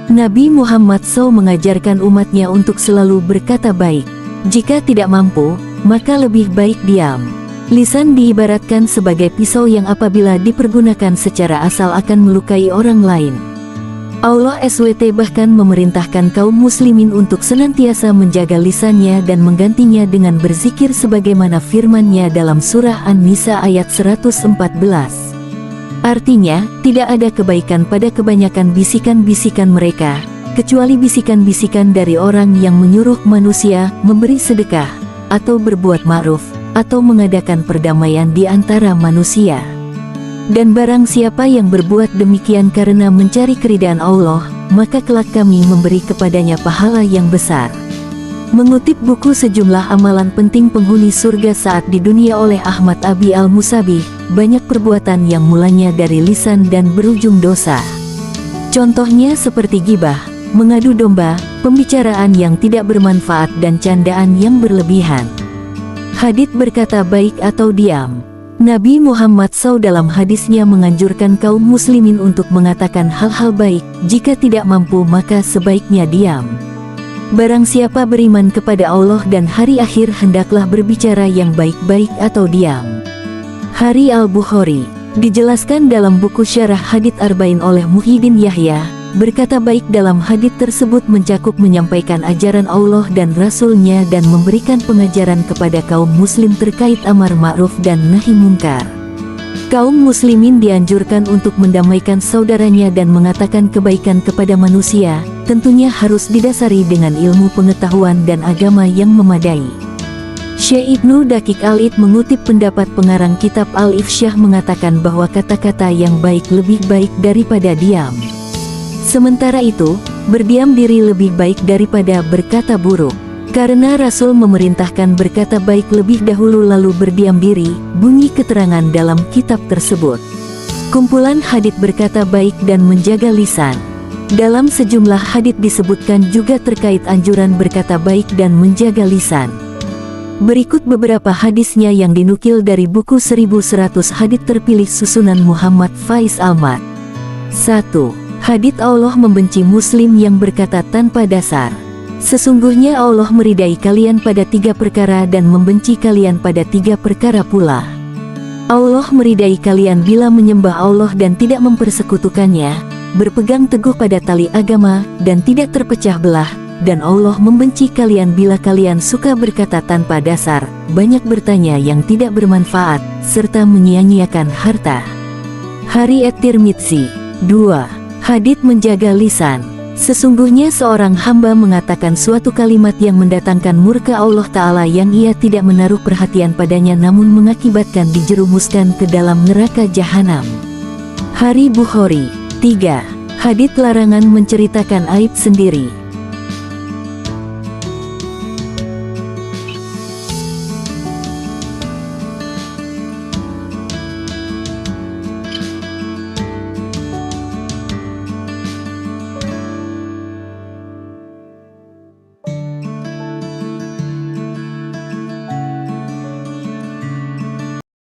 Nabi Muhammad SAW mengajarkan umatnya untuk selalu berkata baik. Jika tidak mampu, maka lebih baik diam. Lisan diibaratkan sebagai pisau yang apabila dipergunakan secara asal akan melukai orang lain. Allah SWT bahkan memerintahkan kaum muslimin untuk senantiasa menjaga lisannya dan menggantinya dengan berzikir sebagaimana firman-Nya dalam surah An-Nisa ayat 114. Artinya, tidak ada kebaikan pada kebanyakan bisikan-bisikan mereka, kecuali bisikan-bisikan dari orang yang menyuruh manusia memberi sedekah, atau berbuat ma'ruf, atau mengadakan perdamaian di antara manusia. Dan barang siapa yang berbuat demikian karena mencari keridaan Allah, maka kelak kami memberi kepadanya pahala yang besar. Mengutip buku Sejumlah Amalan Penting Penghuni Surga Saat di Dunia oleh Ahmad Abi Al-Musabih, banyak perbuatan yang mulanya dari lisan dan berujung dosa. Contohnya seperti ghibah, mengadu domba, pembicaraan yang tidak bermanfaat dan candaan yang berlebihan. Hadits berkata baik atau diam. Nabi Muhammad SAW dalam hadisnya menganjurkan kaum muslimin untuk mengatakan hal-hal baik, jika tidak mampu maka sebaiknya diam. Barang siapa beriman kepada Allah dan hari akhir hendaklah berbicara yang baik-baik atau diam. Hari Al-Bukhari, dijelaskan dalam buku Syarah Hadits Arba'in oleh Muhyiddin Yahya, berkata baik dalam hadits tersebut mencakup menyampaikan ajaran Allah dan Rasul-Nya dan memberikan pengajaran kepada kaum muslim terkait amar ma'ruf dan nahi munkar. Kaum muslimin dianjurkan untuk mendamaikan saudaranya dan mengatakan kebaikan kepada manusia, tentunya harus didasari dengan ilmu pengetahuan dan agama yang memadai. Syekh Ibnu Daqiq Al-Id mengutip pendapat pengarang kitab Al-Ifsyah mengatakan bahwa kata-kata yang baik lebih baik daripada diam. Sementara itu, berdiam diri lebih baik daripada berkata buruk. Karena Rasul memerintahkan berkata baik lebih dahulu lalu berdiam diri, bunyi keterangan dalam kitab tersebut. Kumpulan hadits berkata baik dan menjaga lisan. Dalam sejumlah hadits disebutkan juga terkait anjuran berkata baik dan menjaga lisan. Berikut beberapa hadisnya yang dinukil dari buku 1100 hadits terpilih susunan Muhammad Faiz Ahmad. 1. Hadits Allah membenci muslim yang berkata tanpa dasar. Sesungguhnya Allah meridai kalian pada 3 perkara dan membenci kalian pada 3 perkara pula. Allah meridai kalian bila menyembah Allah dan tidak mempersekutukannya, berpegang teguh pada tali agama, dan tidak terpecah belah, dan Allah membenci kalian bila kalian suka berkata tanpa dasar, banyak bertanya yang tidak bermanfaat, serta menyia-nyiakan harta. Hari At-Tirmidzi. 2. Hadits menjaga lisan. Sesungguhnya seorang hamba mengatakan suatu kalimat yang mendatangkan murka Allah Ta'ala yang ia tidak menaruh perhatian padanya namun mengakibatkan dijerumuskan ke dalam neraka jahanam. Hari Bukhari. 3. Hadits larangan menceritakan aib sendiri.